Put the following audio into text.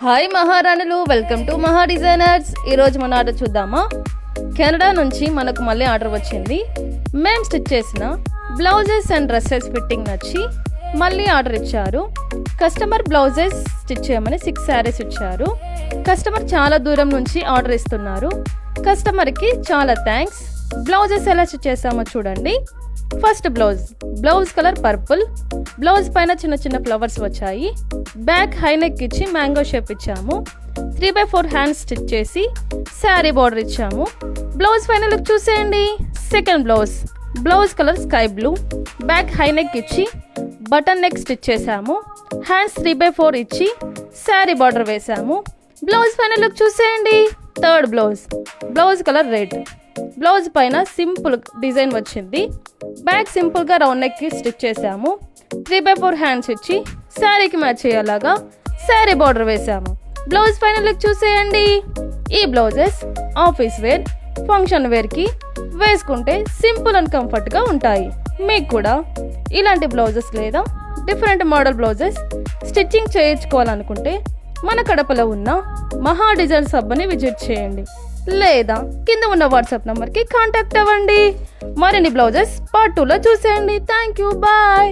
Hi మహారాణులు, welcome to మహా designers. ఈరోజు మన ఆర్డర్ చూద్దామా. కెనడా నుంచి మనకు మళ్ళీ ఆర్డర్ వచ్చింది. మేము స్టిచ్ చేసిన బ్లౌజెస్ అండ్ డ్రెస్సెస్ ఫిట్టింగ్ నచ్చి మళ్ళీ ఆర్డర్ ఇచ్చారు. కస్టమర్ బ్లౌజెస్ స్టిచ్ చేయమని 6 శారీస్ ఇచ్చారు. కస్టమర్ చాలా దూరం నుంచి ఆర్డర్ ఇస్తున్నారు. కస్టమర్కి చాలా థ్యాంక్స్. బ్లౌజెస్ ఎలా స్టిచ్ చేసామో చూడండి. First blouse colour purple. Blouse పైన చిన్న చిన్న ఫ్లవర్స్ వచ్చాయి. బ్యాక్ హై నెక్ ఇచ్చి మ్యాంగో షేప్ ఇచ్చాము. 3/4 హ్యాండ్స్ స్టిచ్ చేసి శారీ బార్డర్ ఇచ్చాము. బ్లౌజ్ ఫైనల్ లుక్ చూసేయండి. Second blouse colour sky blue. Back high neck ఇచ్చి బటన్ నెక్ స్టిచ్ చేసాము. హ్యాండ్స్ 3/4 ఇచ్చి శారీ బార్డర్ వేసాము. బ్లౌజ్ ఫైనల్ లుక్ చూసేయండి. Third blouse colour red. Blouse పైన సింపుల్ డిజైన్ వచ్చింది. బ్యాక్ సింపుల్గా రౌండ్ నెక్కి స్టిచ్ చేసాము. 3/4 హ్యాండ్స్ ఇచ్చి శారీకి మ్యాచ్ అయ్యేలాగా శారీ బార్డర్ వేసాము. బ్లౌజ్ ఫైనల్ లుక్ చూసేయండి. ఈ బ్లౌజెస్ ఆఫీస్ వేర్, ఫంక్షన్ వేర్కి వేసుకుంటే సింపుల్ అండ్ కంఫర్ట్గా ఉంటాయి. మీకు కూడా ఇలాంటి బ్లౌజెస్ లేదా డిఫరెంట్ మోడల్ బ్లౌజెస్ స్టిచ్చింగ్ చేయించుకోవాలనుకుంటే మన కడపలో ఉన్న మహా డిజైన్స్ హబ్ని విజిట్ చేయండి, లేదా కింద ఉన్న వాట్సాప్ నెంబర్కి కాంటాక్ట్ అవ్వండి. మరిన్ని బ్లౌజెస్ పార్ట్ 2లో చూసేయండి. Thank you, bye.